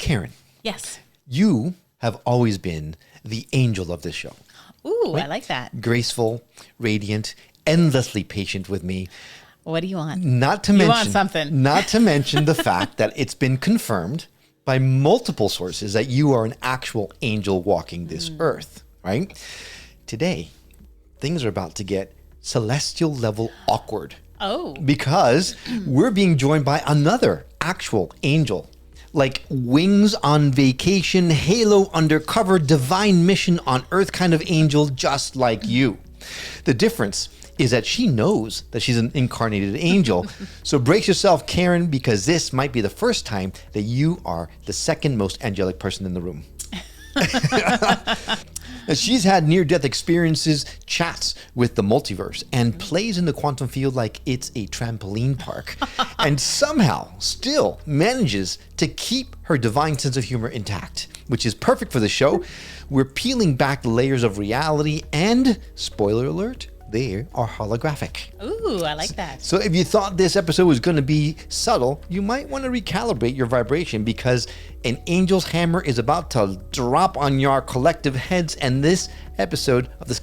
Karen, Yes. you have always been the angel of this show. Ooh, I like that. Graceful, radiant, endlessly patient with me. What do you want? Not to You mention, want something. Not to mention the fact that it's been confirmed by multiple sources that you are an actual angel walking this earth, right? Today, things are about to get celestial level awkward. Oh. Because we're being joined by another actual angel. Like wings on vacation, halo undercover, divine mission on earth kind of angel, just like you. The difference is that she knows that she's an incarnated angel. So brace yourself, Karen, because this might be the first time that you are the second most angelic person in the room. She's had near-death experiences, chats with the multiverse, and plays in the quantum field like it's a trampoline park, and somehow still manages to keep her divine sense of humor intact, which is perfect for the show. We're peeling back the layers of reality, and, spoiler alert, they are holographic. Ooh, I like that. So if you thought this episode was going to be subtle, you might want to recalibrate your vibration, because an angel's hammer is about to drop on your collective heads, and this episode of the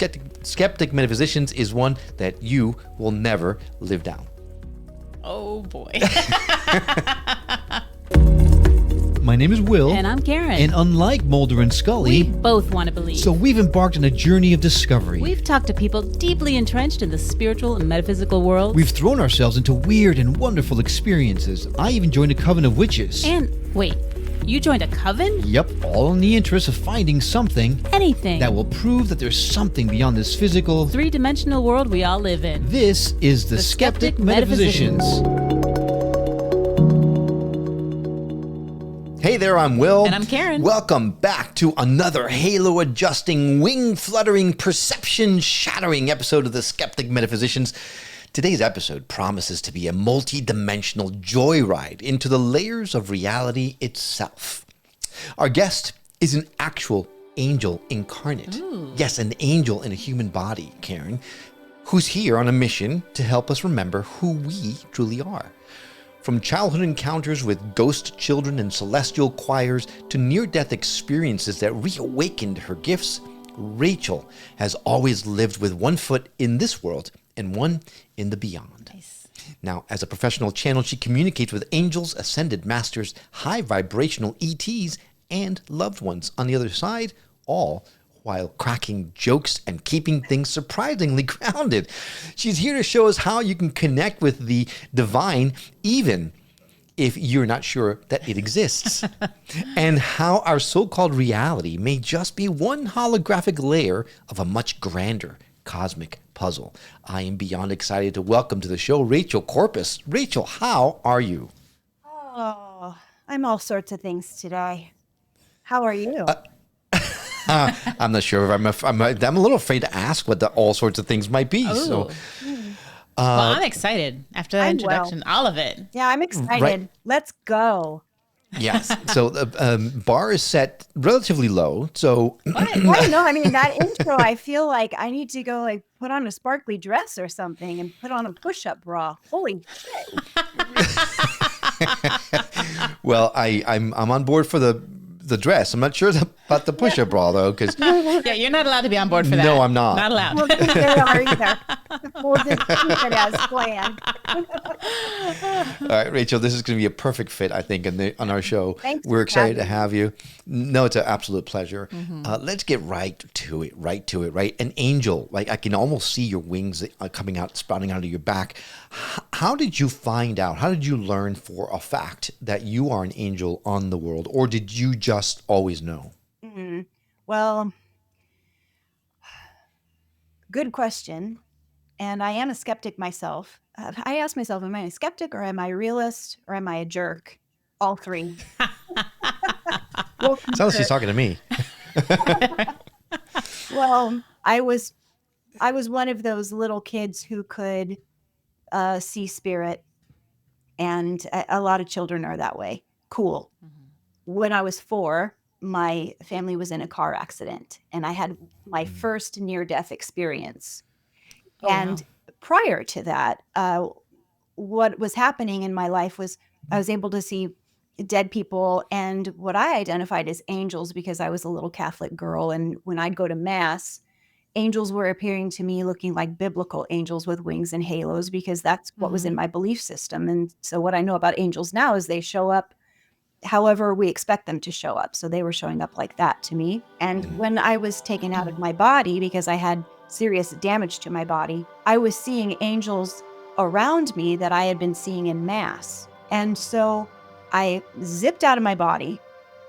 Skeptic Metaphysicians is one that you will never live down. Oh, boy. My name is Will. And I'm Karen. And unlike Mulder and Scully, We both want to believe. so we've embarked on a journey of discovery. We've talked to people deeply entrenched in the spiritual and metaphysical world. We've thrown ourselves into weird and wonderful experiences. I even joined a coven of witches. And wait, you joined a coven? Yep, all in the interest of finding something Anything. that will prove that there's something beyond this physical, three-dimensional world we all live in. This is the Skeptic Metaphysicians. Hey there, I'm Will. And I'm Karen. Welcome back to another halo-adjusting, wing-fluttering, perception-shattering episode of the Skeptic Metaphysicians. Today's episode promises to be a multi-dimensional joyride into the layers of reality itself. Our guest is an actual angel incarnate. Ooh. Yes, an angel in a human body, Karen, who's here on a mission to help us remember who we truly are. From childhood encounters with ghost children and celestial choirs to near-death experiences that reawakened her gifts, Rachel has always lived with one foot in this world and one in the beyond. Nice. Now, as a professional channel, she communicates with angels, ascended masters, high vibrational ETs, and loved ones on the other side, all while cracking jokes and keeping things surprisingly grounded. She's here to show us how you can connect with the divine, even if you're not sure that it exists, and how our so-called reality may just be one holographic layer of a much grander cosmic puzzle. I am beyond excited to welcome to the show Rachel Corpus. Rachel, how are you? Oh, I'm all sorts of things today. How are you? I'm not sure. I'm a little afraid to ask what the all sorts of things might be. So, Well, I'm excited after that I'm introduction. All of it. Yeah, I'm excited. right. Let's go. yes. So the bar is set relatively low. So I don't know. I mean, that intro, I feel like I need to go like put on a sparkly dress or something and put on a push-up bra. Holy shit. well, I'm on board for the dress. I'm not sure about the push-up bra though, because Yeah, you're not allowed to be on board for that. No, I'm not. Not allowed. Well, they are either. We'll just keep it as planned. all right, Rachel, this is going to be a perfect fit, I think, on our show. Thanks We're for excited to having have you. No, it's an absolute pleasure. Let's get right to it. Right? An angel, like I can almost see your wings coming out, sprouting out of your back. How did you find out? How did you learn for a fact that you are an angel on the world, or did you just always know? Well, good question. And I am a skeptic myself. I ask myself, am I a skeptic or am I a realist or am I a jerk? All three. Sounds like she's talking to me. Well, I was one of those little kids who could see spirit, and a lot of children are that way. Cool. When I was 4, my family was in a car accident, and I had my first near-death experience. And prior to that, what was happening in my life was I was able to see dead people and what I identified as angels because I was a little Catholic girl. And when I'd go to mass, angels were appearing to me looking like biblical angels with wings and halos because that's what was in my belief system. And so what I know about angels now is they show up however we expect them to show up. So they were showing up like that to me. And when I was taken out of my body because I had serious damage to my body, I was seeing angels around me that I had been seeing in mass. And so I zipped out of my body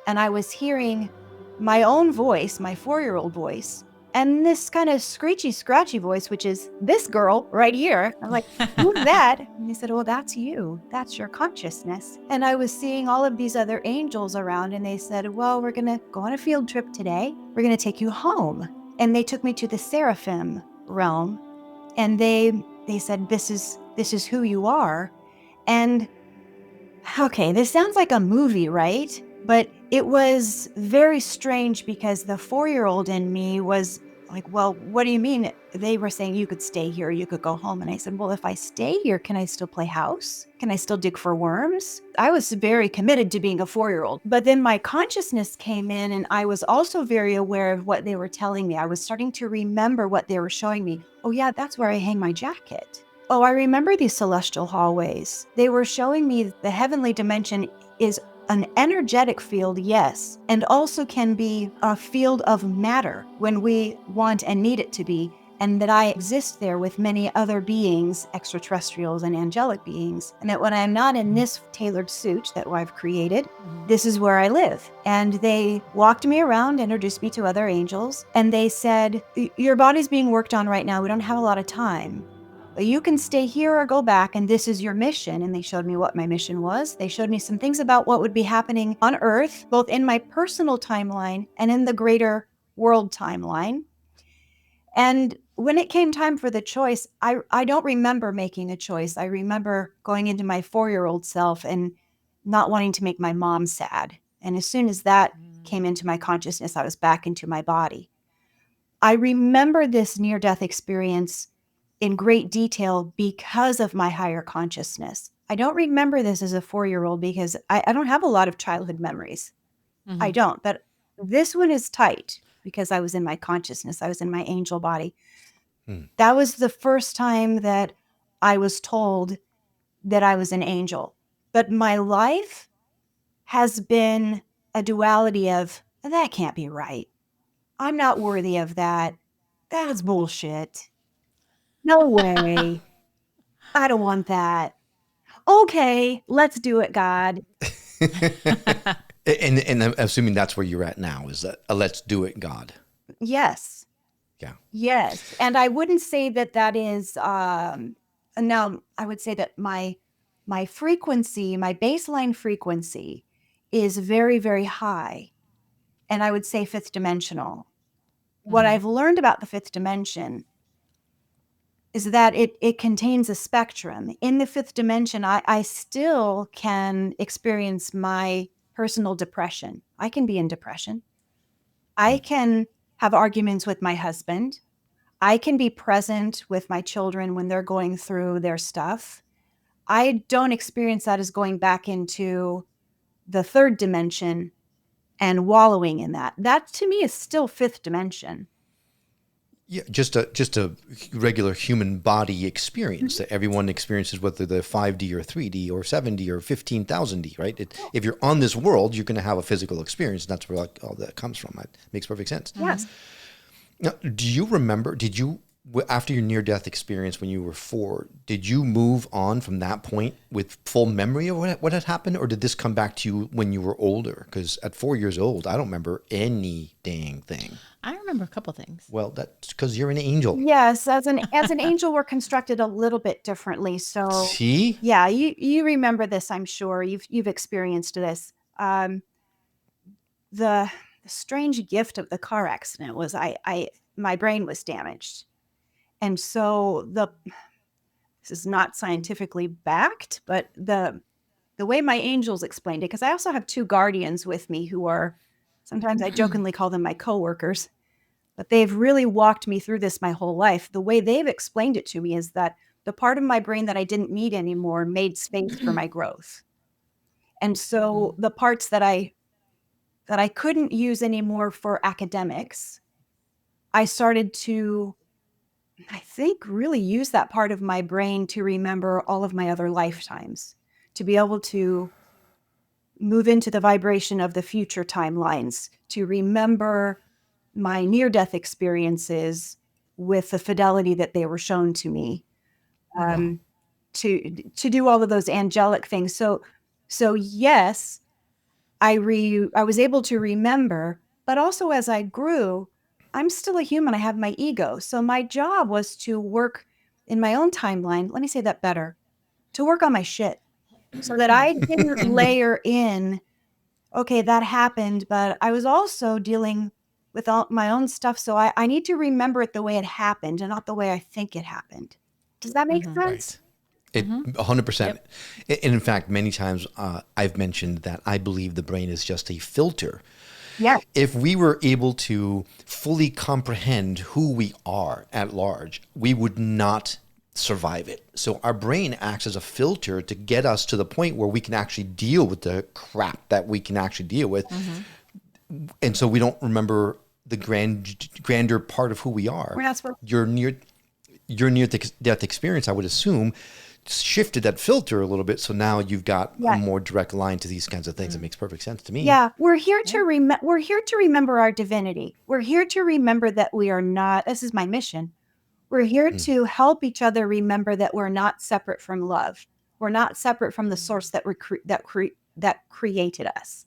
and I was hearing my own voice, my 4-year-old voice, and this kind of screechy, scratchy voice, which is this girl right here. I'm like, who's that? And they said, well, that's you. That's your consciousness. And I was seeing all of these other angels around and they said, well, we're going to go on a field trip today. We're going to take you home. And they took me to the Seraphim realm and they said, this is who you are. And okay, this sounds like a movie, right? But it was very strange because the 4-year-old in me was like, well, what do you mean? They were saying you could stay here, you could go home. And I said, well, if I stay here, can I still play house? Can I still dig for worms? I was very committed to being a 4-year-old. But then my consciousness came in and I was also very aware of what they were telling me. I was starting to remember what they were showing me. Oh yeah, that's where I hang my jacket. Oh, I remember these celestial hallways. They were showing me the heavenly dimension is an energetic field, yes, and also can be a field of matter when we want and need it to be, and that I exist there with many other beings, extraterrestrials and angelic beings, and that when I'm not in this tailored suit that I've created, this is where I live. And they walked me around, introduced me to other angels, and they said, your body's being worked on right now. We don't have a lot of time. But you can stay here or go back, and this is your mission. And they showed me what my mission was. They showed me some things about what would be happening on Earth, both in my personal timeline and in the greater world timeline. And when it came time for the choice, I don't remember making a choice. I remember going into my 4-year-old self and not wanting to make my mom sad. And as soon as that came into my consciousness, I was back into my body. I remember this near-death experience in great detail because of my higher consciousness. I don't remember this as a 4-year-old because I don't have a lot of childhood memories. I don't, but this one is tight because I was in my consciousness. I was in my angel body. That was the first time that I was told that I was an angel. But my life has been a duality of, that can't be right. I'm not worthy of that. That's bullshit. No way. I don't want that. Okay, let's do it, God. And I'm assuming that's where you're at now, is that a let's do it, God. Yes. Yeah. Yes. And I wouldn't say that that is, now I would say that my frequency, my baseline frequency is very, very high. And I would say 5th dimensional. What I've learned about the 5th dimension is that it contains a spectrum. In the 5th dimension, I still can experience my personal depression. I can be in depression. I can have arguments with my husband. I can be present with my children when they're going through their stuff. I don't experience that as going back into the 3rd dimension and wallowing in that. That to me is still 5th dimension. Yeah, just a regular human body experience that everyone experiences, whether they're 5D or 3D or 7D or 15,000D, right? If you're on this world, you're going to have a physical experience. That's where all that comes from. That makes perfect sense. Yes. Now, do you remember, after your near-death experience when you were 4, did you move on from that point with full memory of what had happened? Or did this come back to you when you were older? Because at 4 years old, I don't remember any dang thing. I remember a couple things. Well, that's because you're an angel. Yes, as an angel, we're constructed a little bit differently. So, See? yeah, you remember this, I'm sure. You've experienced this. The strange gift of the car accident was my brain was damaged, and so this is not scientifically backed, but the way my angels explained it, because I also have 2 guardians with me who are, sometimes I jokingly call them my coworkers, but they've really walked me through this my whole life. The way they've explained it to me is that the part of my brain that I didn't need anymore made space for my growth. And so the parts that I couldn't use anymore for academics, I started to, I think, really use that part of my brain to remember all of my other lifetimes, to be able to move into the vibration of the future timelines, to remember my near-death experiences with the fidelity that they were shown to me, to do all of those angelic things. So yes, I was able to remember, but also as I grew, I'm still a human. I have my ego. So my job was to work in my own timeline. Let me say that better. To work on my shit so that I didn't layer in, okay, that happened, but I was also dealing with all my own stuff. So I need to remember it the way it happened and not the way I think it happened. Does that make sense? Right. It 100%. And in fact, many times I've mentioned that I believe the brain is just a filter. Yeah. If we were able to fully comprehend who we are at large, we would not survive it. So our brain acts as a filter to get us to the point where we can actually deal with the crap that we can actually deal with. And so we don't remember the grander part of who we are. We're not supposed Your near-death experience, I would assume, shifted that filter a little bit. So now you've got a more direct line to these kinds of things. It makes perfect sense to me. Yeah, we're here to remember our divinity. We're here to remember that we are not. This is my mission. We're here to help each other remember that we're not separate from love. We're not separate from the source that created us.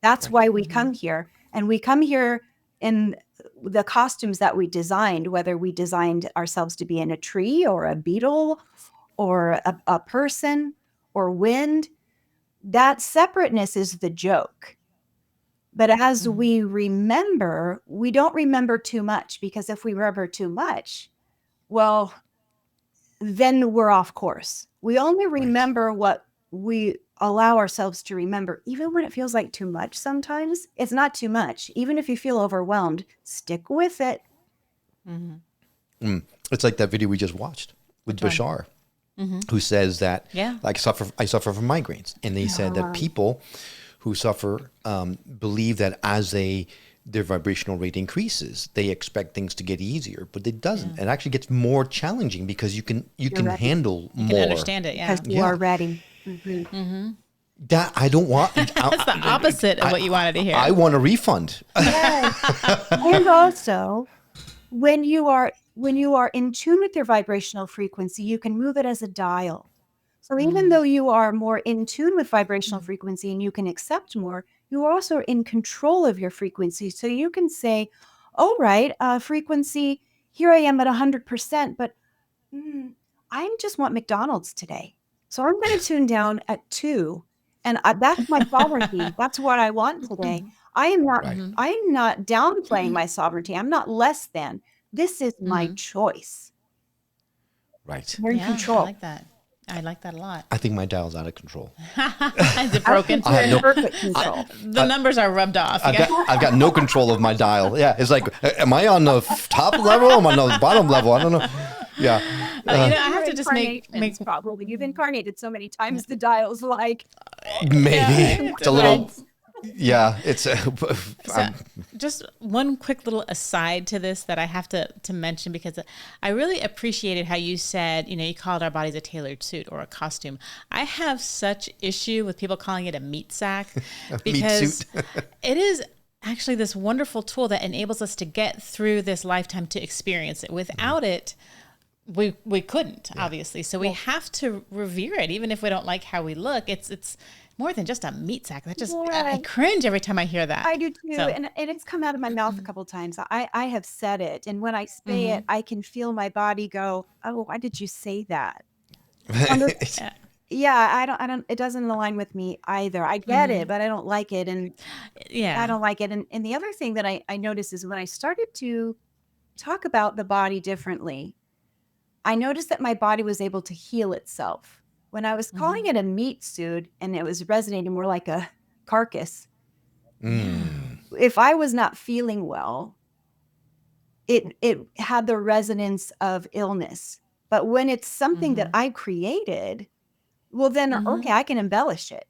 That's why we come here, and we come here in the costumes that we designed. Whether we designed ourselves to be in a tree or a beetle, or a person, or wind, that separateness is the joke. But as we remember, we don't remember too much, because if we remember too much, well, then we're off course. We only remember what we allow ourselves to remember, even when it feels like too much sometimes. It's not too much. Even if you feel overwhelmed, stick with it. It's like that video we just watched with Bashar, who says that like I suffer from migraines. And they said that people who suffer believe that as their vibrational rate increases, they expect things to get easier, but it doesn't. It actually gets more challenging because you can handle more. You can understand it, Because you are ready. That I don't want. That's the opposite of what you wanted to hear. I want a refund. And also, when you are in tune with your vibrational frequency, you can move it as a dial. So even though you are more in tune with vibrational frequency and you can accept more, you are also in control of your frequency. So you can say, all right, frequency, here I am at 100%, but I just want McDonald's today. So I'm going to tune down at 2. And that's my sovereignty. That's what I want today. I am not downplaying my sovereignty. I'm not less than. This is my choice. Right. You're in control. I like that. I like that a lot. I think my dial's out of control. Is it broken? I have Perfect control. The numbers are rubbed off. I've got no control of my dial. Yeah, it's like, am I on the top level? Am I on the bottom level? I don't know. Yeah. I have to just make probably. You've incarnated so many times, the dial's like maybe it's a little. Yeah, it's just one quick little aside to this that I have to mention, because I really appreciated how you said, you called our bodies a tailored suit or a costume. I have such issue with people calling it a meat sack because it is actually this wonderful tool that enables us to get through this lifetime to experience it. Without it, we couldn't, obviously. So we have to revere it, even if we don't like how we look. It's more than just a meat sack. That just I cringe every time I hear that. I do too, and it's come out of my mouth a couple times. I have said it, and when I say it, I can feel my body go, "Oh, why did you say that?" Yeah, I don't. It doesn't align with me either. I get it, but I don't like it, and I don't like it. And the other thing that I noticed is when I started to talk about the body differently, I noticed that my body was able to heal itself. When I was calling it a meat suit and it was resonating more like a carcass, if I was not feeling well, it had the resonance of illness. But when it's something that I created, well then, okay, I can embellish it.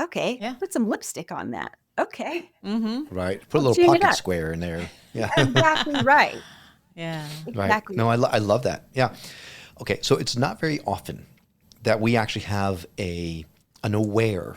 Okay. Yeah. Put some lipstick on that. Okay. Right. Put a little Jam it pocket up. square in there. Yeah. Exactly right. Yeah. Right. Exactly. No, I love that. Yeah. Okay. So it's not very often that we actually have an aware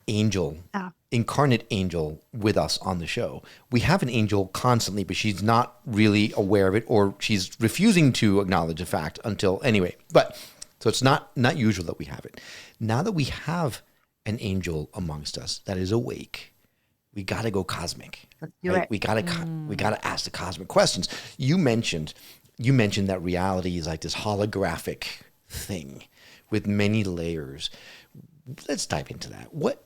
angel, Oh. incarnate angel with us on the show. We have an angel constantly, but she's not really aware of it, or she's refusing to acknowledge the fact until anyway. But so it's not usual that we have it. Now that we have an angel amongst us that is awake, we got to go cosmic. You're right. We got to ask the cosmic questions. You mentioned that reality is like this holographic thing with many layers. Let's dive into that. What?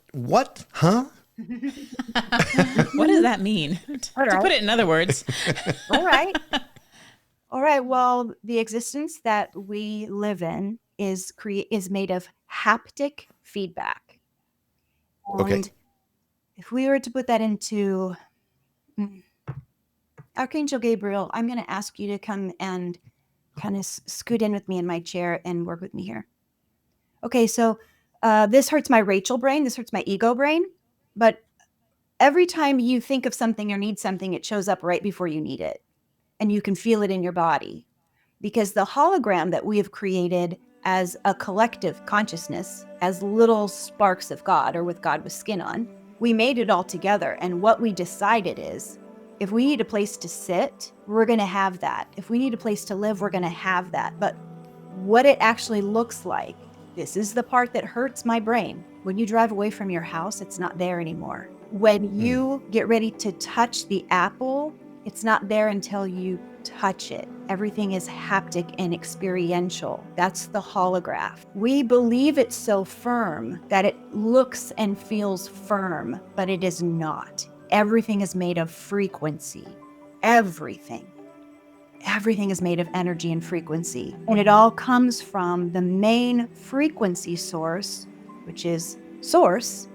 Huh? What does that mean? All To right. put it in other words. All right. All right. Well, the existence that we live in is made of haptic feedback. Okay. And if we were to put that into Archangel Gabriel, I'm going to ask you to come and kind of scoot in with me in my chair and work with me here. Okay, so this hurts my Rachel brain. This hurts my ego brain. But every time you think of something or need something, it shows up right before you need it. And you can feel it in your body. Because the hologram that we have created as a collective consciousness, as little sparks of God, or with God with skin on, we made it all together. And what we decided is, if we need a place to sit, we're going to have that. If we need a place to live, we're going to have that. But what it actually looks like, this is the part that hurts my brain. When you drive away from your house, it's not there anymore. When you get ready to touch the apple, it's not there until you touch it. Everything is haptic and experiential. That's the holograph. We believe it's so firm that it looks and feels firm, but it is not. Everything is made of frequency. Everything. Everything is made of energy and frequency. And it all comes from the main frequency source, which is source.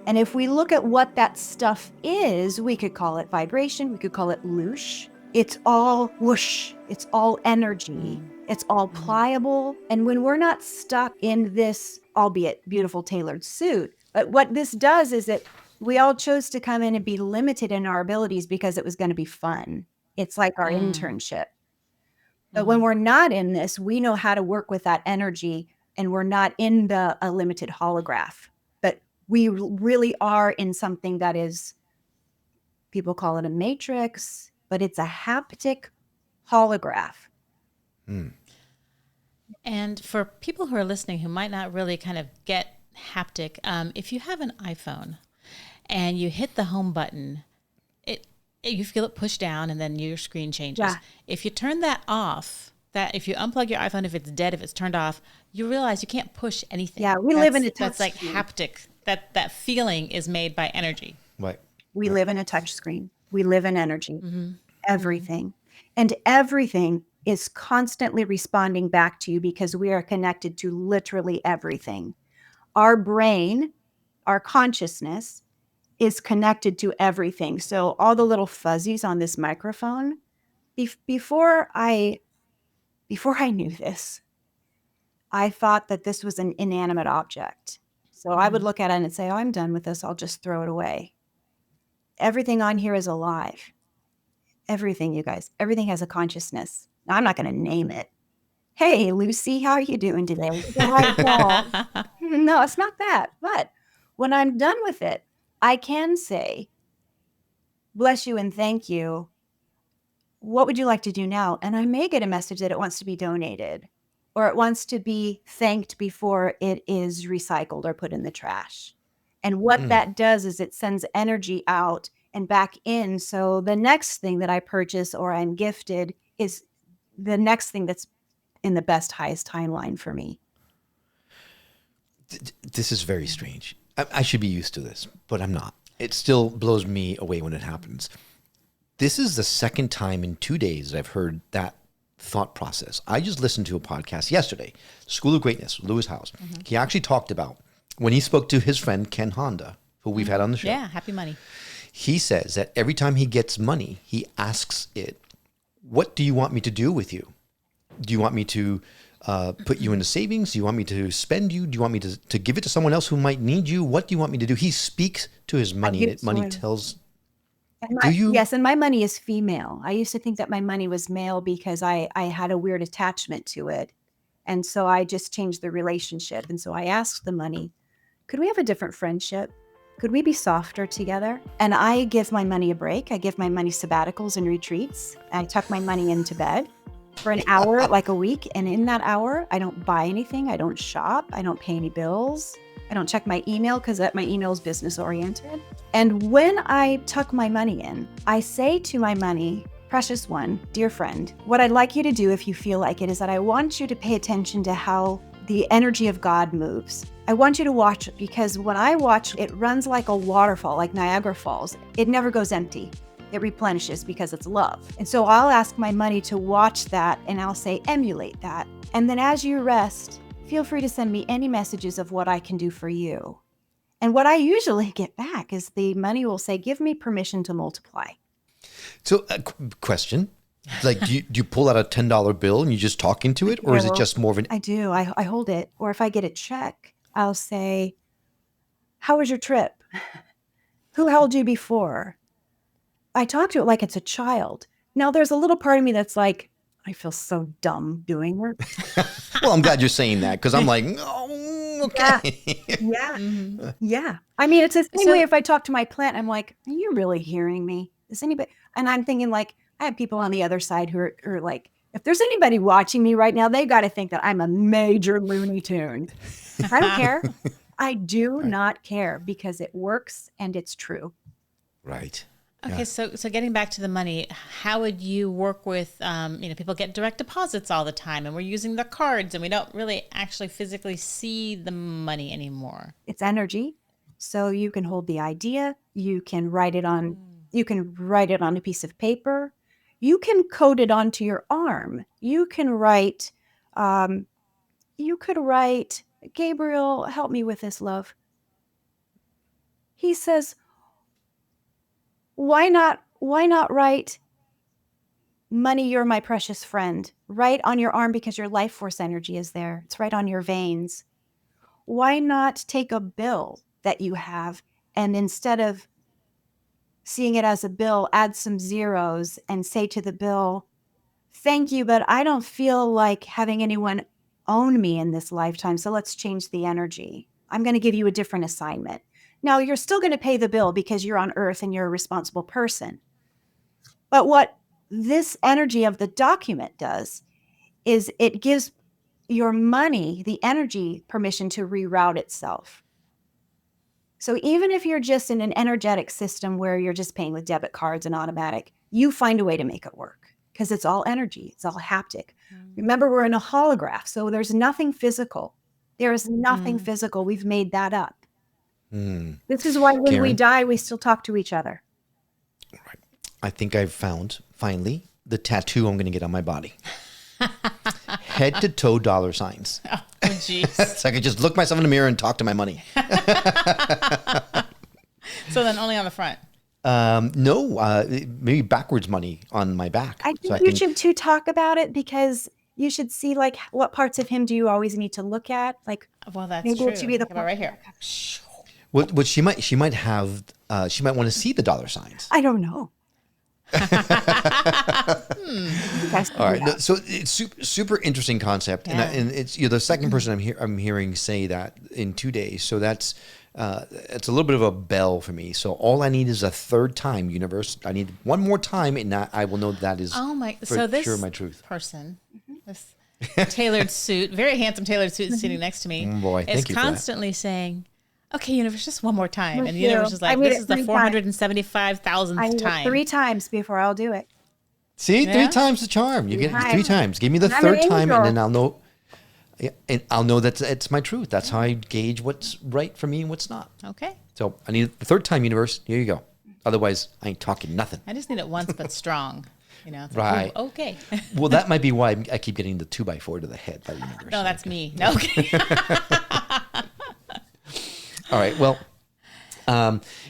And if we look at what that stuff is, we could call it vibration, we could call it loosh. It's all whoosh. It's all energy. It's all pliable. And when we're not stuck in this, albeit beautiful tailored suit, but what this does is that we all chose to come in and be limited in our abilities because it was going to be fun. It's like our internship. But when we're not in this, we know how to work with that energy, and we're not in a limited holograph. But we really are in something that is, people call it a matrix, but it's a haptic holograph. And for people who are listening who might not really kind of get haptic, if you have an iPhone and you hit the home button, you feel it push down and then your screen changes. Yeah. If you turn that off, if you unplug your iPhone, if it's dead, if it's turned off, you realize you can't push anything. Yeah, we live in a touch That's like screen. haptic. That feeling is made by energy. Right. We live in a touch screen. We live in energy. Everything. And everything is constantly responding back to you because we are connected to literally everything. Our brain, our consciousness is connected to everything. So all the little fuzzies on this microphone, before I knew this, I thought that this was an inanimate object. So I would look at it and say, oh, I'm done with this. I'll just throw it away. Everything on here is alive. Everything, you guys. Everything has a consciousness. Now, I'm not going to name it. Hey, Lucy, how are you doing today? No, it's not that. But when I'm done with it, I can say, bless you and thank you. What would you like to do now? And I may get a message that it wants to be donated, or it wants to be thanked before it is recycled or put in the trash. And what that does is it sends energy out and back in. So the next thing that I purchase or I'm gifted is the next thing that's in the best, highest timeline for me. This is very strange. I should be used to this, but I'm not. It still blows me away when it happens. This is the second time in 2 days that I've heard that thought process. I just listened to a podcast yesterday, School of Greatness, Lewis Howes. He actually talked about when he spoke to his friend Ken Honda, who we've had on the show. Yeah, happy money. He says that every time he gets money, he asks it, what do you want me to do with you? Do you want me to put you into savings? Do you want me to spend you? Do you want me to give it to someone else who might need you? What do you want me to do? He speaks to his money, and money tells. Do you? Yes, and my money is female. I used to think that my money was male because I had a weird attachment to it. And so I just changed the relationship. And so I asked the money, could we have a different friendship? Could we be softer together? And I give my money a break. I give my money sabbaticals and retreats. I tuck my money into bed for an hour, like a week. And in that hour, I don't buy anything. I don't shop. I don't pay any bills. I don't check my email because my email is business oriented. And when I tuck my money in, I say to my money, precious one, dear friend, what I'd like you to do if you feel like it is that I want you to pay attention to how the energy of God moves. I want you to watch it because when I watch, it runs like a waterfall, like Niagara Falls. It never goes empty. It replenishes because it's love. And so I'll ask my money to watch that and I'll say, emulate that. And then as you rest, feel free to send me any messages of what I can do for you. And what I usually get back is the money will say, give me permission to multiply. So, question, like, do you pull out a $10 bill and you just talk into it, or is it just more of an? I do. I hold it. Or if I get a check, I'll say, how was your trip? Who held you before? I talk to it like it's a child. Now, there's a little part of me that's like, I feel so dumb doing work. Well, I'm glad you're saying that because I'm like, oh, okay. Yeah. Yeah. I mean, it's the same way if I talk to my plant, I'm like, are you really hearing me? Is anybody? And I'm thinking like, I have people on the other side who are like, if there's anybody watching me right now, they got to think that I'm a major Looney Tune. I don't care. I do not care because it works and it's true. Right. Okay, Yeah. so getting back to the money, how would you work with, people get direct deposits all the time and we're using the cards and we don't really actually physically see the money anymore. It's energy. So you can hold the idea, you can write it on a piece of paper, you can code it onto your arm. You can write, Gabriel, help me with this, love. He says, why not write, money, you're my precious friend? Right on your arm because your life force energy is there. It's right on your veins. Why not take a bill that you have and instead of seeing it as a bill, add some zeros and say to the bill, thank you, but I don't feel like having anyone own me in this lifetime. So let's change the energy. I'm going to give you a different assignment. Now, you're still going to pay the bill because you're on Earth and you're a responsible person. But what this energy of the document does is it gives your money, the energy, permission to reroute itself. So even if you're just in an energetic system where you're just paying with debit cards and automatic, you find a way to make it work because it's all energy. It's all haptic. Remember, we're in a holograph, so there's nothing physical. There is nothing physical. We've made that up. This is why when we die, we still talk to each other. Right. I think I've found, finally, the tattoo I'm going to get on my body. Head to toe dollar signs. Oh, jeez. So I could just look myself in the mirror and talk to my money. So then only on the front? No, maybe backwards money on my back. I think you should too talk about it because you should see like what parts of him do you always need to look at? Like, well, that's maybe true. it should be the About right here. What she might have, she might want to see the dollar signs. I don't know. All right, no, so it's super interesting concept, and it's the second person I'm hearing say that in 2 days. So that's it's a little bit of a bell for me. So all I need is a third time, universe. I need one more time, and I will know that is so this sure my truth. Person, this tailored suit, very handsome tailored suit sitting next to me, boy, is constantly saying, okay, universe, just one more time. And the universe is like, this is the 475,000th time. 3 times before I'll do it. See, 3 times the charm. You get it 3 times. Give me the third time, and then I'll know. And I'll know that it's my truth. That's how I gauge what's right for me and what's not. Okay. So I need the third time, universe. Here you go. Otherwise, I ain't talking nothing. I just need it once, but strong. It's right. Like, okay. Well, that might be why I keep getting the 2x4 to the head by the universe. No, that's me. No, okay. All right. Well,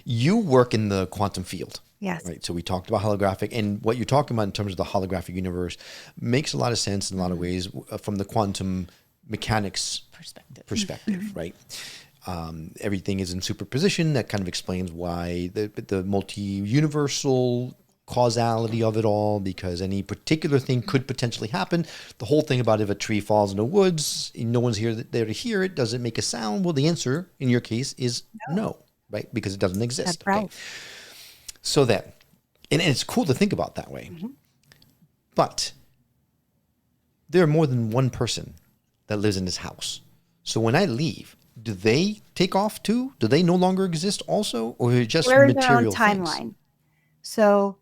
You work in the quantum field. Yes. Right. So we talked about holographic, and what you're talking about in terms of the holographic universe makes a lot of sense in a lot of ways from the quantum mechanics perspective, right? Everything is in superposition. That kind of explains why the multi-universal causality of it all, because any particular thing could potentially happen. The whole thing about if a tree falls in the woods, no one's there to hear it, does it make a sound? Well, the answer in your case is no, right? Because it doesn't exist. That's right. Okay. So that, and it's cool to think about that way, but there are more than one person that lives in this house. So when I leave, do they take off too? Do they no longer exist also, or is it just We're in material their own things? timeline. So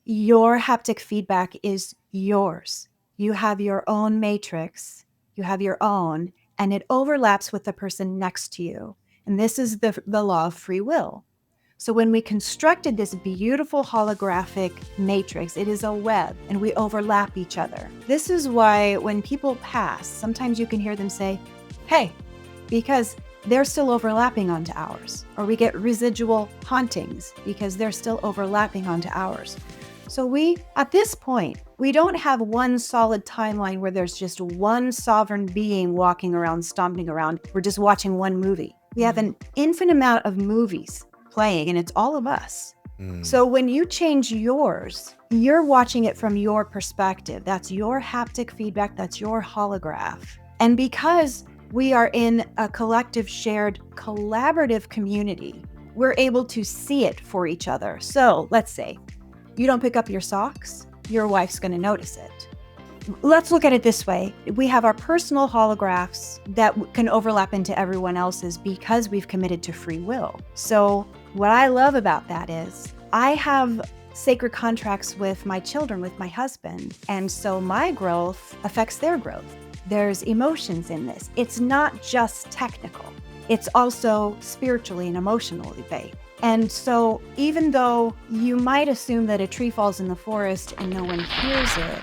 your haptic feedback is yours. You have your own matrix. You have your own, and it overlaps with the person next to you. And this is the law of free will. So when we constructed this beautiful holographic matrix, it is a web and we overlap each other. This is why when people pass, sometimes you can hear them say, hey, because they're still overlapping onto ours. Or we get residual hauntings because they're still overlapping onto ours. So at this point, we don't have one solid timeline where there's just one sovereign being walking around, stomping around. We're just watching one movie. We have an infinite amount of movies playing, and it's all of us. So when you change yours, you're watching it from your perspective. That's your haptic feedback. That's your holograph. And because we are in a collective, shared, collaborative community, we're able to see it for each other. So let's say you don't pick up your socks, your wife's going to notice it. Let's look at it this way. We have our personal holographs that can overlap into everyone else's because we've committed to free will. So what I love about that is I have sacred contracts with my children, with my husband. And so my growth affects their growth. There's emotions in this. It's not just technical. It's also spiritually and emotionally based. And so even though you might assume that a tree falls in the forest and no one hears it,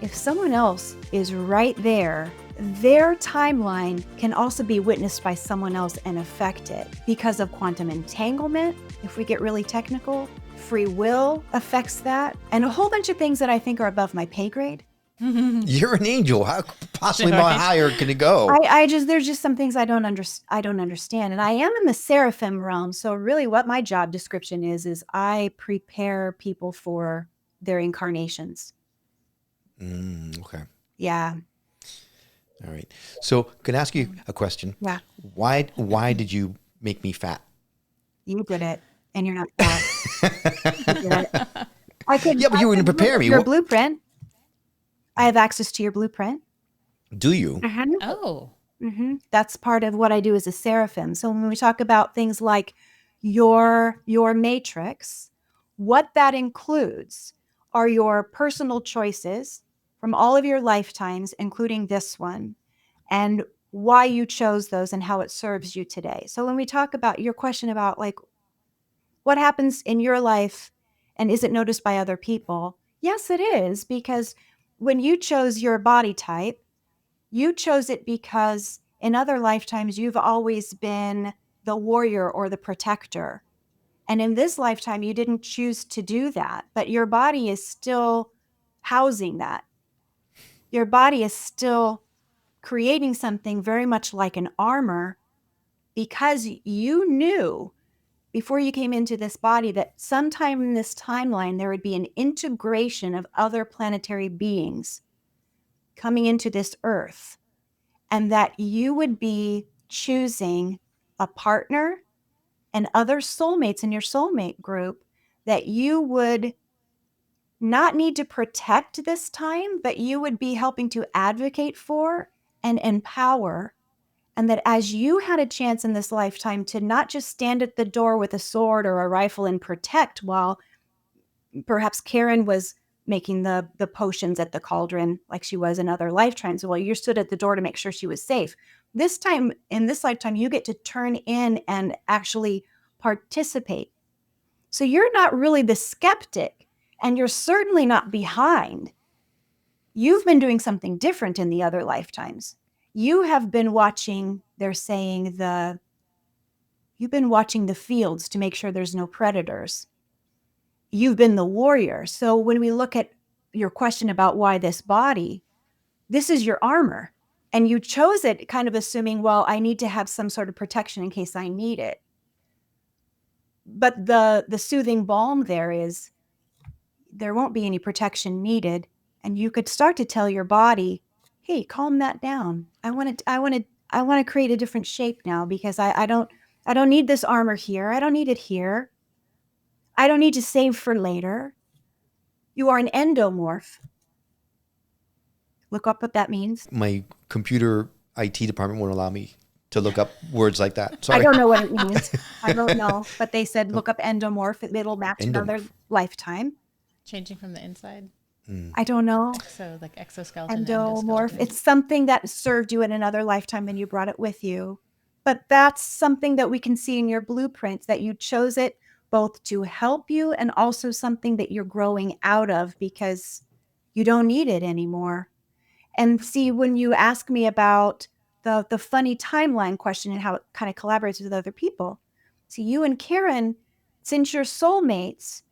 if someone else is right there, their timeline can also be witnessed by someone else and affect it because of quantum entanglement. If we get really technical, free will affects that, and a whole bunch of things that I think are above my pay grade. You're an angel. How possibly more higher can it go? There's just some things I don't understand. And I am in the Seraphim realm. So really what my job description is I prepare people for their incarnations. Okay. Yeah. All right. So can I ask you a question? Yeah. Why did you make me fat? You did it. And you're not fat. Yeah, but you were going to prepare me. Your blueprint. I have access to your blueprint. Do you? Oh. That's part of what I do as a Seraphim. So when we talk about things like your matrix, what that includes are your personal choices from all of your lifetimes, including this one, and why you chose those and how it serves you today. So when we talk about your question about like what happens in your life and is it noticed by other people? Yes, it is, because when you chose your body type, you chose it because in other lifetimes, you've always been the warrior or the protector. And in this lifetime, you didn't choose to do that, but your body is still housing that. Your body is still creating something very much like an armor because you knew before you came into this body that sometime in this timeline, there would be an integration of other planetary beings coming into this earth, and that you would be choosing a partner and other soulmates in your soulmate group that you would not need to protect this time, but you would be helping to advocate for and empower. And that as you had a chance in this lifetime to not just stand at the door with a sword or a rifle and protect while perhaps Karen was making the potions at the cauldron like she was in other lifetimes, well, you stood at the door to make sure she was safe. This time, in this lifetime, you get to turn in and actually participate. So you're not really the skeptic, and you're certainly not behind. You've been doing something different in the other lifetimes. You have been watching, they're saying, the You've been watching the fields to make sure there's no predators. You've been the warrior. So when we look at your question about why this body, this is your armor. And you chose it kind of assuming, well, I need to have some sort of protection in case I need it. But the soothing balm there is there won't be any protection needed. And you could start to tell your body, hey, calm that down. I want to create a different shape now because I don't need this armor here. I don't need it here. I don't need to save for later. You are an endomorph. Look up what that means. My computer IT department won't allow me to look up words like that. Sorry. I don't know what it means. I don't know. But they said look up endomorph. It'll match another lifetime. Changing from the inside. I don't know. So like exoskeleton. Endomorph. It's something that served you in another lifetime and you brought it with you. But that's something that we can see in your blueprint, that you chose it both to help you and also something that you're growing out of because you don't need it anymore. And see, when you ask me about the funny timeline question and how it kind of collaborates with other people, see, you and Karen, since you're soulmates,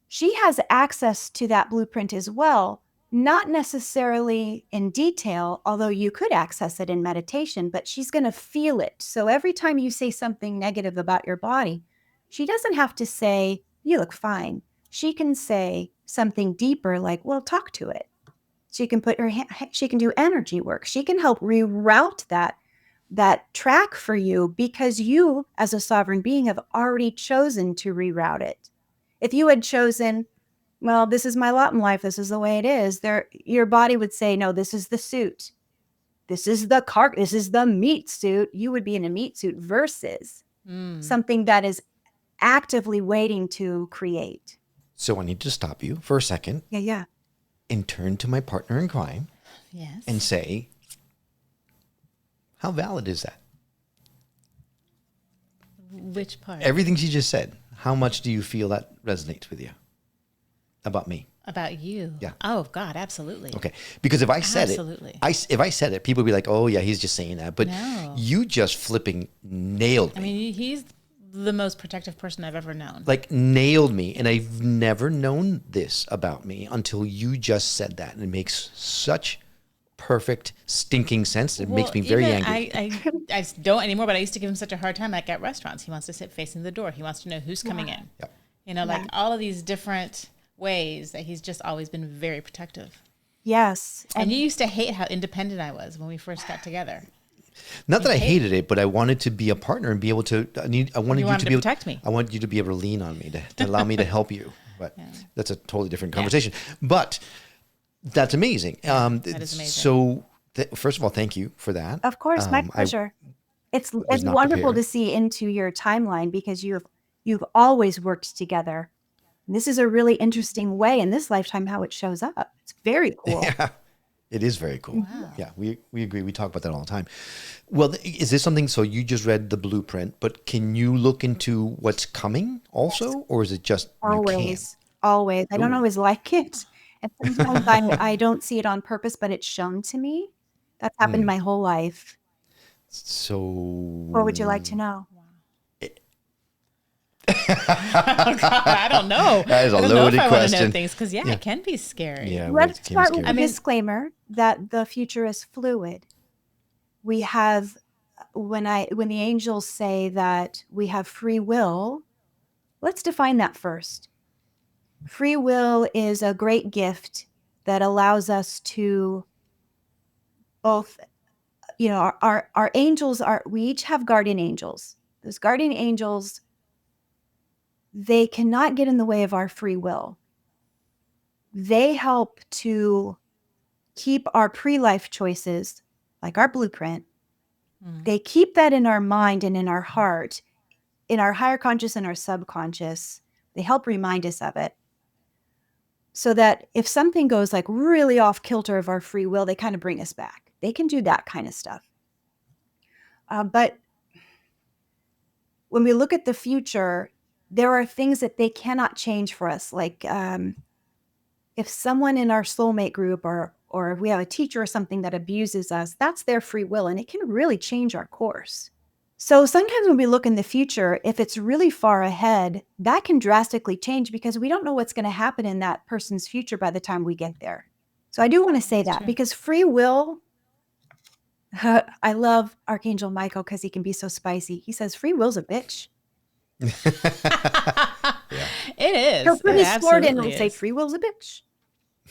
she has access to that blueprint as well, not necessarily in detail, although you could access it in meditation, but she's going to feel it. So every time you say something negative about your body, she doesn't have to say, you look fine. She can say something deeper like, well, talk to it. She can put she can do energy work. She can help reroute that track for you because you, as a sovereign being, have already chosen to reroute it. If you had chosen, well, this is my lot in life, this is the way it is, your body would say, no, this is the suit. This is the car. This is the meat suit. You would be in a meat suit versus something that is actively waiting to create. So I need to stop you for a second. Yeah. And turn to my partner in crime. Yes. And say, how valid is that? Which part? Everything she just said. How much do you feel that resonates with you about me? About you? Yeah. Oh God, absolutely. Okay. Because if I said Absolutely. if I said it, people would be like, oh yeah, he's just saying that. But No. you just flipping nailed me. I mean, he's the most protective person I've ever known. Like nailed me. And I've never known this about me until you just said that. And it makes such perfect stinking sense. It makes me very angry. I don't anymore, but I used to give him such a hard time. Like at restaurants, he wants to sit facing the door. He wants to know who's coming in. Yep. You know, like all of these different ways that he's just always been very protective. Yes. And you used to hate how independent I was when we first got together. Not that I hated it, but I wanted to be a partner and be able to. I wanted you to be able to protect me. I wanted you to be able to lean on me to allow me to help you. But that's a totally different conversation. But that's amazing. That is amazing. So first of all, thank you for that. Of course, my pleasure. It's not wonderful prepared. to see into your timeline because you've always worked together. And this is a really interesting way in this lifetime how it shows up. It's very cool. Yeah, it is very cool. Wow. Yeah, we agree. We talk about that all the time. Well, is this something? So you just read the blueprint, but can you look into what's coming also, or is it just Always. I don't Ooh. always like it. And sometimes I don't see it on purpose, but it's shown to me. That's happened my whole life. So What would you like to know? Oh God, I don't know. That is a I don't know loaded if I want to know question. things because it can be scary. Yeah, Let's it can be start with scary. a disclaimer that the future is fluid. We have, when the angels say that we have free will, let's define that first. Free will is a great gift that allows us to both, our angels we each have guardian angels. Those guardian angels, they cannot get in the way of our free will. They help to keep our pre-life choices, like our blueprint. They keep that in our mind and in our heart, in our higher conscious and our subconscious. They help remind us of it. So that if something goes like really off kilter of our free will, they kind of bring us back. They can do that kind of stuff. But when we look at the future, there are things that they cannot change for us. Like if someone in our soulmate group or if we have a teacher or something that abuses us, that's their free will and it can really change our course. So sometimes when we look in the future, if it's really far ahead, that can drastically change because we don't know what's going to happen in that person's future by the time we get there. So I do want to say that because free will, I love Archangel Michael because he can be so spicy. He says free will's a bitch. It is. He'll put It his sword in and absolutely say is. free will's a bitch.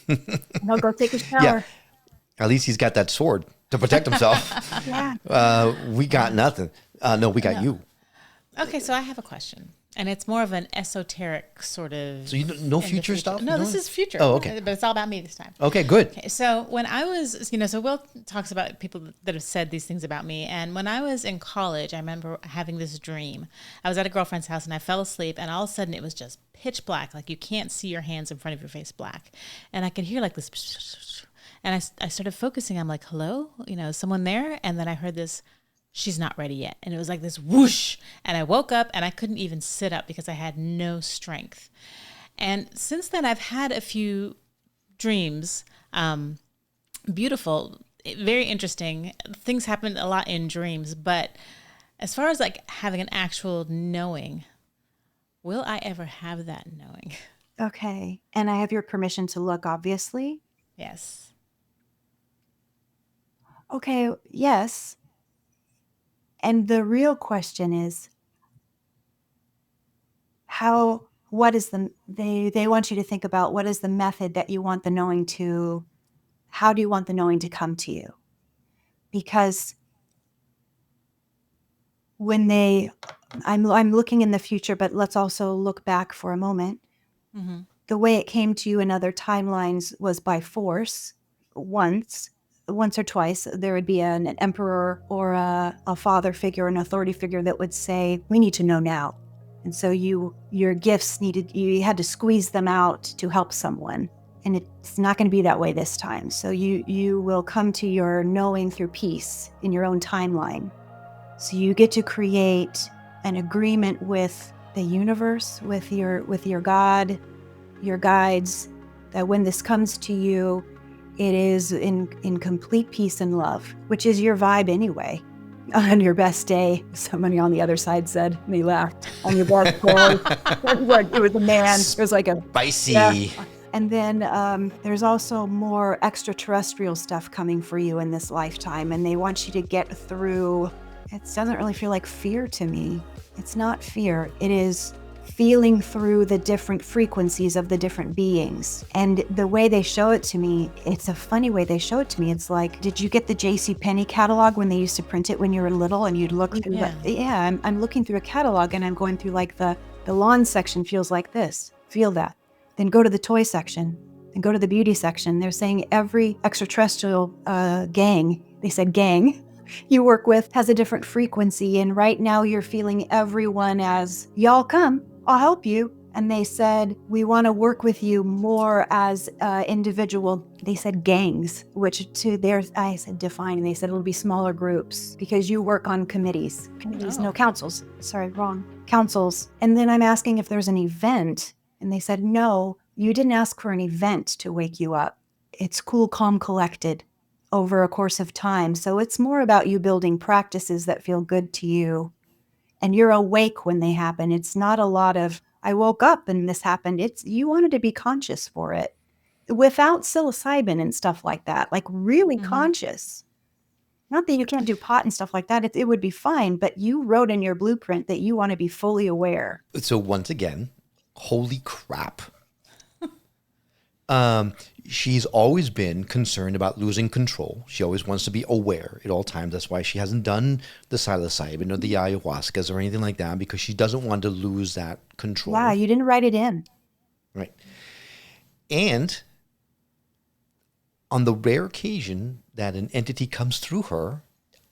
And he'll go take a shower. Yeah. At least he's got that sword to protect himself. Yeah. We got nothing. No, we got you. Okay, so I have a question. And it's more of an esoteric sort of. So no in the future stuff? No, You this know? is future. Oh, okay. But it's all about me this time. Okay, good. Okay, so when I was, so Will talks about people that have said these things about me. And when I was in college, I remember having this dream. I was at a girlfriend's house and I fell asleep, and all of a sudden it was just pitch black. Like you can't see your hands in front of your face black. And I could hear like this. And I started focusing. I'm like, hello? Is someone there? And then I heard this, she's not ready yet. And it was like this whoosh. And I woke up and I couldn't even sit up because I had no strength. And since then, I've had a few dreams, beautiful, very interesting. Things happen a lot in dreams. But as far as like having an actual knowing, will I ever have that knowing? Okay. And I have your permission to look, obviously. Yes. Okay. Yes. And the real question is they want you to think about what is the method that you want the knowing to, how do you want the knowing to come to you? Because I'm looking in the future, but let's also look back for a moment. Mm-hmm. The way it came to you in other timelines was by force. Once or twice, there would be an emperor or a father figure, an authority figure that would say, we need to know now. And so your gifts you had to squeeze them out to help someone. And it's not going to be that way this time. So you will come to your knowing through peace in your own timeline. So you get to create an agreement with the universe, with your God, your guides, that when this comes to you, it is in complete peace and love, which is your vibe anyway. On your best day, somebody on the other side said, and they laughed, on your best day, it was a man. It was like a Spicy. Yeah. And then there's also more extraterrestrial stuff coming for you in this lifetime, and they want you to get through. It doesn't really feel like fear to me. It's not fear. It is feeling through the different frequencies of the different beings. And the way they show it to me, it's a funny way they show it to me. It's like, did you get the JCPenney catalog when they used to print it when you were little and you'd look through I'm looking through a catalog and I'm going through like the lawn section feels like this. Feel that. Then go to the toy section and go to the beauty section. They're saying every extraterrestrial gang, they said gang, you work with has a different frequency. And right now you're feeling everyone as, y'all come, I'll help you. And they said, we want to work with you more as individual. They said gangs, which to their, I said define, and they said it'll be smaller groups because you work on committees. No, councils. Sorry, wrong. Councils. And then I'm asking if there's an event. And they said, no, you didn't ask for an event to wake you up. It's cool, calm, collected over a course of time. So it's more about you building practices that feel good to you. And you're awake when they happen. It's not a lot of, I woke up and this happened. It's, you wanted to be conscious for it without psilocybin and stuff like that, like really conscious. Not that you can't do pot and stuff like that. It would be fine, but you wrote in your blueprint that you want to be fully aware. So once again, holy crap. She's always been concerned about losing control. She always wants to be aware at all times. That's why she hasn't done the psilocybin or the ayahuascas or anything like that, because she doesn't want to lose that control. Wow, you didn't write it in. Right. And on the rare occasion that an entity comes through her,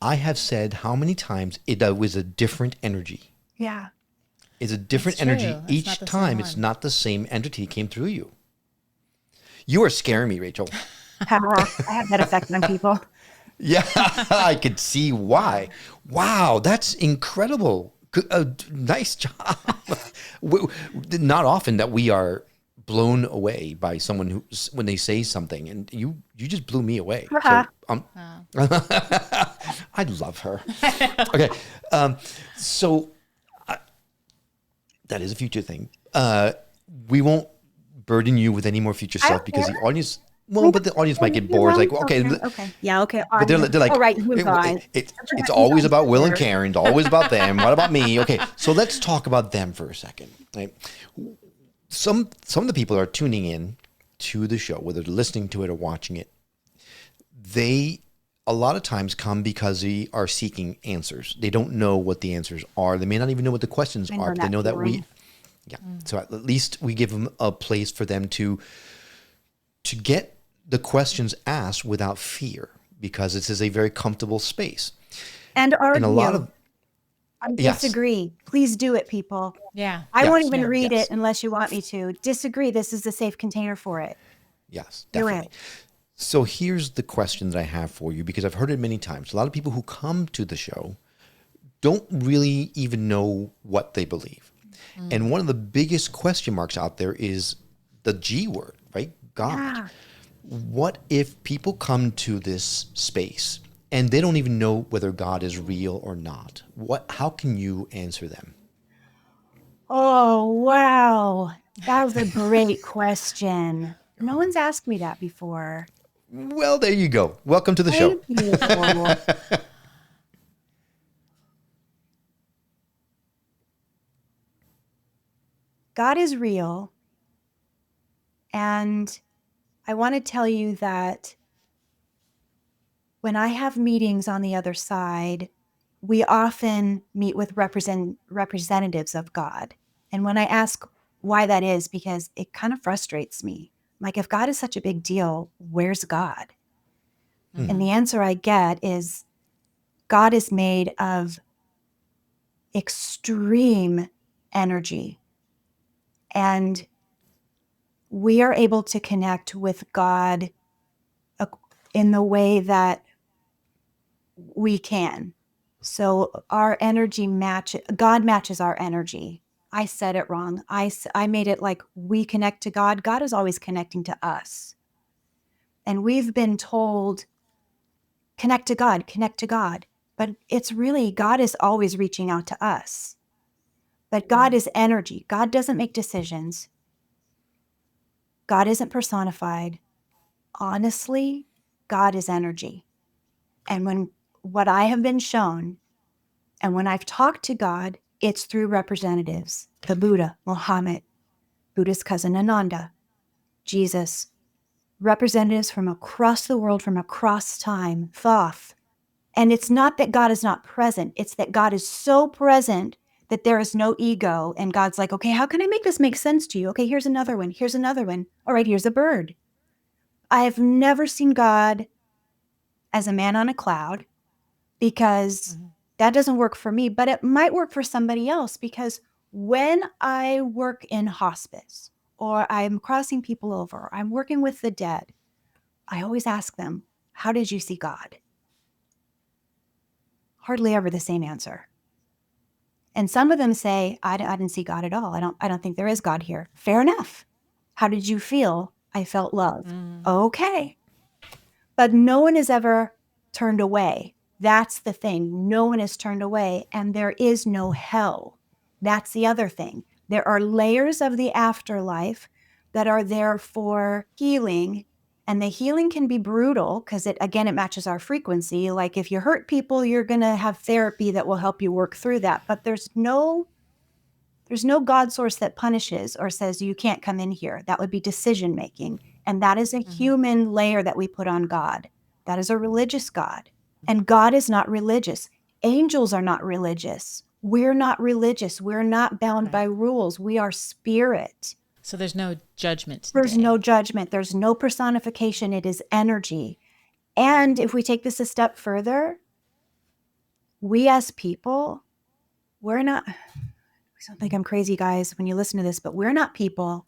I have said how many times it was a different energy. Yeah. It's a different energy each time. It's not the same entity came through you. You are scaring me, Rachel. I have that effect on people. Yeah, I could see why. Wow, that's incredible. Nice job. Not often that we are blown away by someone who, when they say something, and you just blew me away. So, I love her. Okay. So that is a future thing. We won't burden you with any more future I stuff don't because care. the audience, well, but the audience might get bored. It's like, okay, Okay. Yeah. Okay. but they're like, all right. Move on. it's always about Will and Karen. It's always about them. What about me? Okay, so let's talk about them for a second. Right? Some of the people are tuning in to the show, whether they're listening to it or watching it. They a lot of times come because they are seeking answers. They don't know what the answers are. They may not even know what the questions are, but they know that we, yeah. So at least we give them a place for them to get the questions asked without fear, because this is a very comfortable space. And argue. And a lot of I Yes. disagree. Please do it, people. Yeah. I won't Yes. even read Yes. it unless you want me to. Disagree. This is a safe container for it. Yes, Do definitely. it. So here's the question that I have for you, because I've heard it many times. A lot of people who come to the show don't really even know what they believe. And one of the biggest question marks out there is the G word, right? God. Yeah. What if people come to this space and they don't even know whether God is real or not? How can you answer them? Oh, wow. That was a great question. No one's asked me that before. Well, there you go. Welcome to the show. Thank you. God is real. And I want to tell you that when I have meetings on the other side, we often meet with representatives of God. And when I ask why that is, because it kind of frustrates me. Like, if God is such a big deal, where's God? And the answer I get is God is made of extreme energy. And we are able to connect with God in the way that we can. So our energy God matches our energy. I said it wrong. I made it like we connect to God. God is always connecting to us. And we've been told, connect to God, connect to God. But it's really, God is always reaching out to us. But God is energy. God doesn't make decisions. God isn't personified. Honestly, God is energy. And what I have been shown, and when I've talked to God, it's through representatives. The Buddha, Muhammad, Buddha's cousin Ananda, Jesus, representatives from across the world, from across time, Thoth. And it's not that God is not present. It's that God is so present that there is no ego. And God's like, okay, how can I make this make sense to you? Okay, here's another one. Here's another one. All right, here's a bird. I have never seen God as a man on a cloud, because that doesn't work for me, but it might work for somebody else. Because when I work in hospice, or I'm crossing people over, or I'm working with the dead, I always ask them, how did you see God? Hardly ever the same answer. And some of them say, I didn't see God at all. I don't think there is God here. Fair enough. How did you feel? I felt love. Okay. But no one is ever turned away. That's the thing. No one is turned away, and there is no hell. That's the other thing. There are layers of the afterlife that are there for healing, and the healing can be brutal because it matches our frequency. Like, if you hurt people, you're going to have therapy that will help you work through that. But there's no God source that punishes or says you can't come in here. That would be decision making. And that is a human layer that we put on God. That is a religious God. And God is not religious. Angels are not religious. We're not religious. We're not bound by rules. We are spirit. So there's no judgment. There's no judgment. There's no personification. It is energy. And if we take this a step further, we as people, we're not, I don't think I'm crazy, guys, when you listen to this, but we're not people.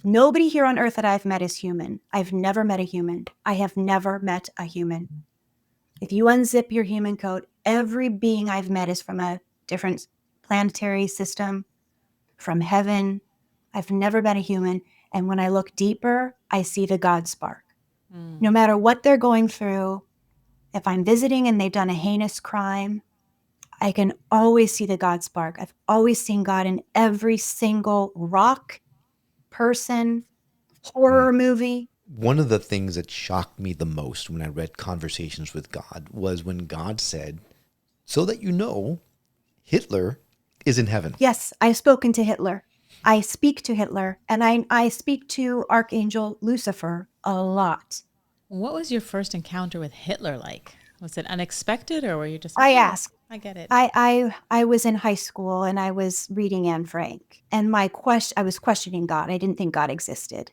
Nobody here on earth that I've met is human. I've never met a human. I have never met a human. If you unzip your human coat, every being I've met is from a different planetary system, from heaven. I've never met a human. And when I look deeper, I see the God spark. No matter what they're going through, if I'm visiting and they've done a heinous crime, I can always see the God spark. I've always seen God in every single rock, person, horror movie. One of the things that shocked me the most when I read Conversations with God was when God said, so that you know, Hitler is in heaven. Yes, I've spoken to Hitler. I speak to Hitler, and I speak to Archangel Lucifer a lot. What was your first encounter with Hitler like? Was it unexpected, or were you just I like, "Oh, asked. I get it. I was in high school and I was reading Anne Frank, and I was questioning God. I didn't think God existed.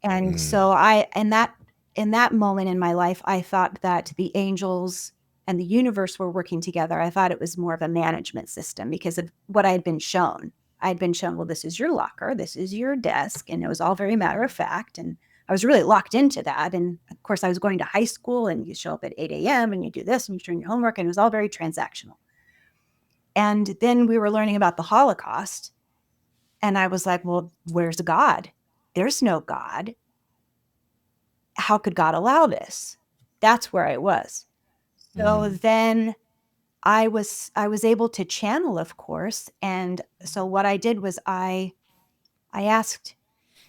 And so in that moment in my life, I thought that the angels and the universe were working together. I thought it was more of a management system because of what I had been shown. I had been shown, well, this is your locker, this is your desk, and it was all very matter of fact. And I was really locked into that. And of course, I was going to high school, and you show up at 8 a.m. and you do this and you turn your homework, and it was all very transactional. And then we were learning about the Holocaust. And I was like, well, where's God? There's no God. How could God allow this? That's where I was. So then I was able to channel, of course. And so what I did was I asked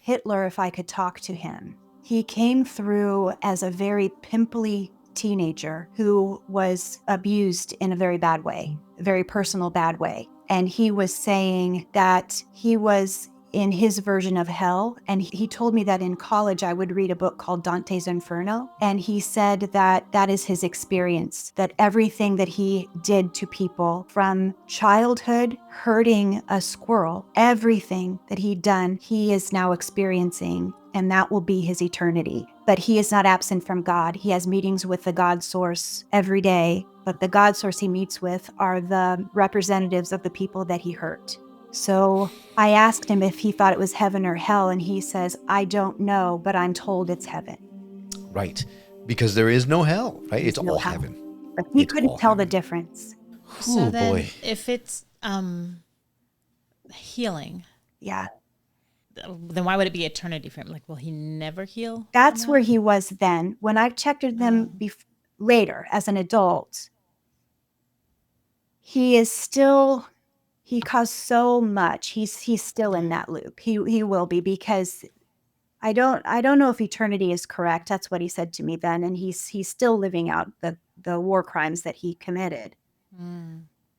Hitler if I could talk to him. He came through as a very pimply teenager who was abused in a very bad way, a very personal bad way. And he was saying that he was in his version of hell. And he told me that in college I would read a book called Dante's Inferno. And he said that that is his experience, that everything that he did to people from childhood, hurting a squirrel, everything that he'd done, he is now experiencing, and that will be his eternity. But he is not absent from God. He has meetings with the God source every day, but the God source he meets with are the representatives of the people that he hurt. So I asked him if he thought it was heaven or hell, and he says, I don't know, but I'm told it's heaven. Right. Because there is no hell, right? It's no all hell. heaven. But he It's couldn't all tell the heaven. difference. So Oh, then, boy. if it's healing, Yeah. then why would it be eternity for him? Like, will he never heal? That's where he was then. When I checked with him later as an adult, he caused so much. He's still in that loop. He will be, because I don't know if eternity is correct. That's what he said to me then, and he's still living out the war crimes that he committed.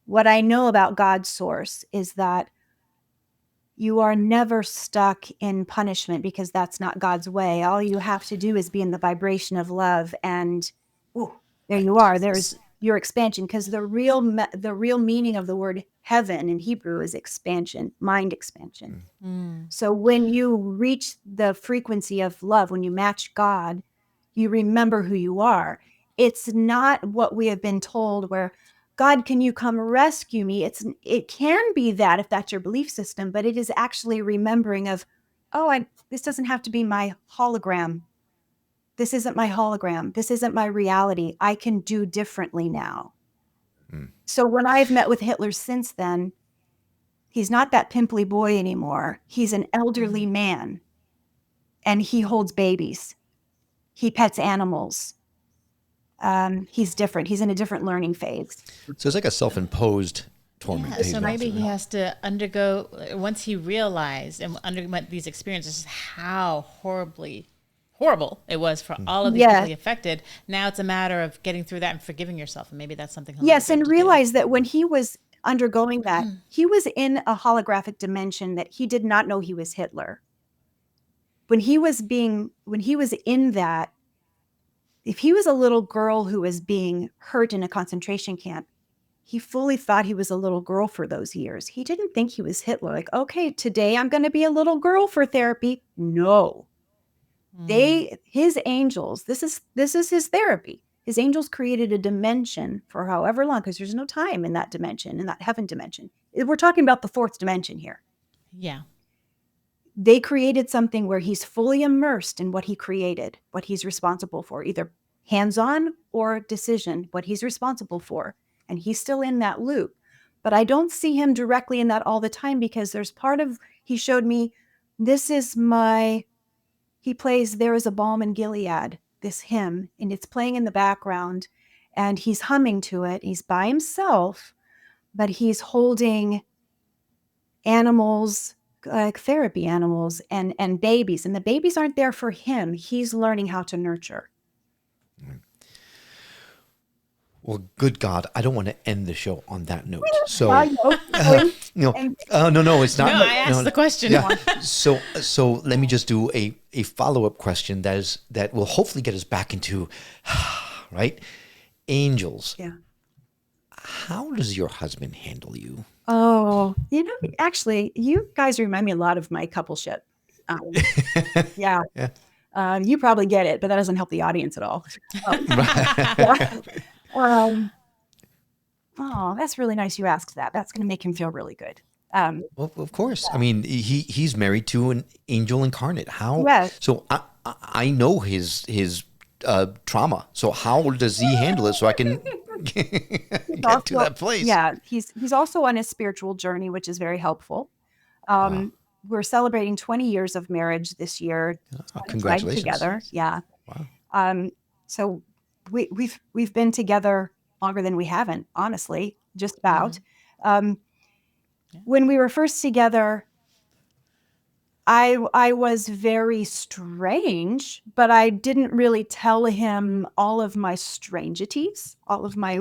What I know about God's source is that you are never stuck in punishment, because that's not God's way. All you have to do is be in the vibration of love, and there you are. There's your expansion, because the real meaning of the word heaven in Hebrew is expansion, mind expansion. So when you reach the frequency of love, when you match God, you remember who you are. It's not what we have been told, where God, can you come rescue me? It can be that if that's your belief system, but it is actually remembering of, this doesn't have to be my hologram. This isn't my hologram. This isn't my reality. I can do differently now. So when I've met with Hitler since then, he's not that pimply boy anymore. He's an elderly man, and he holds babies. He pets animals. He's different. He's in a different learning phase. So it's like a self-imposed torment. that he's So gone maybe through. he has to undergo, once he realized and underwent these experiences, how horrible it was for all of these people he affected. Now it's a matter of getting through that and forgiving yourself. And maybe that's something he'll Yes, never and get to do. realize that when he was undergoing that, he was in a holographic dimension that he did not know he was Hitler. When he was in that, if he was a little girl who was being hurt in a concentration camp, he fully thought he was a little girl for those years. He didn't think he was Hitler. Like, okay, today I'm going to be a little girl for therapy. No. His angels, this is his therapy. His angels created a dimension for however long, because there's no time in that dimension, in that heaven dimension. We're talking about the fourth dimension here. Yeah. They created something where he's fully immersed in what he created, what he's responsible for, either hands-on or decision, what he's responsible for. And he's still in that loop. But I don't see him directly in that all the time, because there's he showed me, he plays There Is a Balm in Gilead. this hymn, and it's playing in the background, and he's humming to it. He's by himself, but he's holding animals, like therapy animals and babies, and the babies aren't there for him. He's learning how to nurture. Well, good God, I don't want to end the show on that note. So, I know. no, it's not. No, I asked the question. Yeah. So let me just do a follow-up question that will hopefully get us back into, right? Angels. Yeah. How does your husband handle you? Oh, actually, you guys remind me a lot of my coupleship. Yeah. You probably get it, but that doesn't help the audience at all. Oh, that's really nice you asked that. That's going to make him feel really good. Well, of course. I mean, he's married to an angel incarnate. How? Yes. So I know his trauma. So how does he handle it? So I can get to that place. Yeah, he's also on his spiritual journey, which is very helpful. We're celebrating 20 years of marriage this year. Congratulations. Together. Yeah. Wow. So we've been together longer than we haven't, honestly, just about. When we were first together, I was very strange, but I didn't really tell him all of my strangities, all of my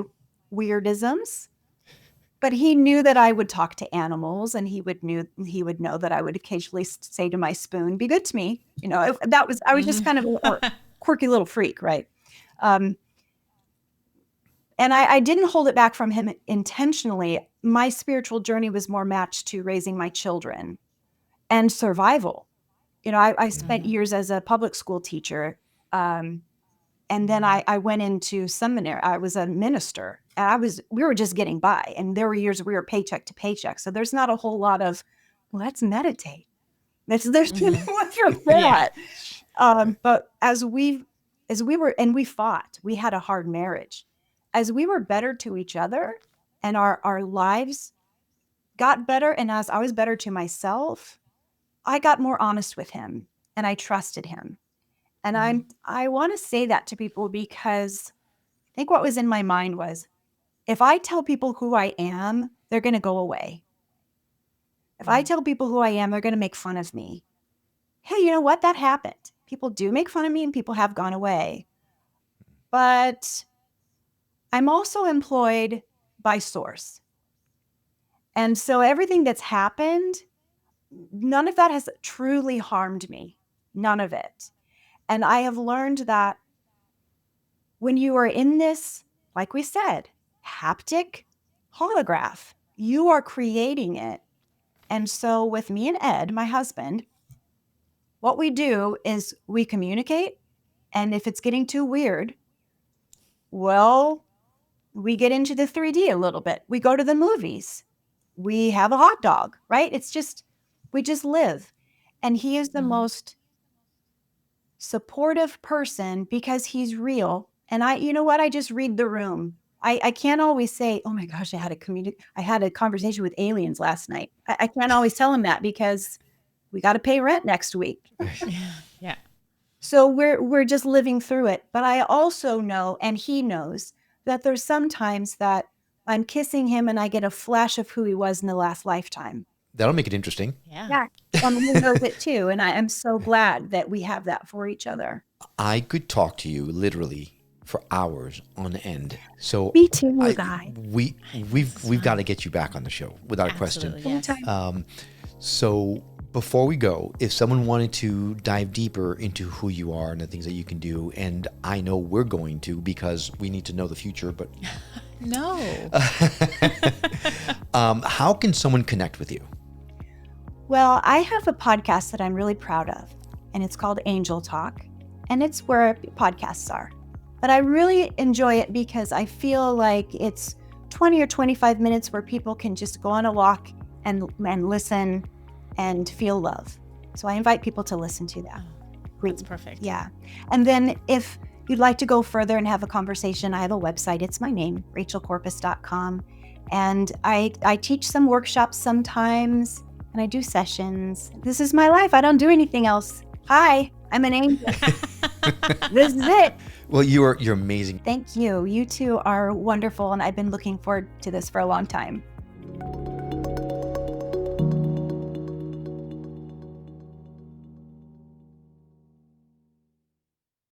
weirdisms. But he knew that I would talk to animals, and he would know that I would occasionally say to my spoon, "Be good to me." I was just kind of a quirky little freak, right? And I didn't hold it back from him intentionally. My spiritual journey was more matched to raising my children and survival. I spent years as a public school teacher. And then I went into seminary. I was a minister, and we were just getting by. And there were years we were paycheck to paycheck. So there's not a whole lot of, let's meditate. There's what's your that. But as we were, and we fought, we had a hard marriage. As we were better to each other and our lives got better, and as I was better to myself, I got more honest with him and I trusted him. And I want to say that to people because I think what was in my mind was, if I tell people who I am, they're going to go away. If I tell people who I am, they're going to make fun of me. Hey, you know what? That happened. People do make fun of me and people have gone away. But I'm also employed by Source. And so everything that's happened, none of that has truly harmed me. None of it. And I have learned that when you are in this, like we said, haptic holograph, you are creating it. And so with me and Ed, my husband, what we do is we communicate. And if it's getting too weird, well, we get into the 3D a little bit. We go to the movies. We have a hot dog, right? We just live. And he is the most supportive person because he's real. And I just read the room. I can't always say, oh my gosh, I had a conversation with aliens last night. I can't always tell him that because we got to pay rent next week. Yeah. So we're just living through it. But I also know, and he knows, that there's sometimes that I'm kissing him and I get a flash of who he was in the last lifetime. That'll make it interesting. Yeah. He knows it too. And I am so glad that we have that for each other. I could talk to you literally for hours on end. So me too, guy. We've got to get you back on the show without question. Yes. So before we go, if someone wanted to dive deeper into who you are and the things that you can do, and I know we're going to because we need to know the future, but no. How can someone connect with you? Well, I have a podcast that I'm really proud of, and it's called Angel Talk, and it's where podcasts are. But I really enjoy it because I feel like it's 20 or 25 minutes where people can just go on a walk and listen and feel love. So I invite people to listen to that. That's perfect. Yeah. And then if you'd like to go further and have a conversation, I have a website. It's my name, rachelcorpus.com. And I teach some workshops sometimes, and I do sessions. This is my life. I don't do anything else. Hi, I'm an angel. This is it. Well, you're amazing. Thank you. You two are wonderful, and I've been looking forward to this for a long time.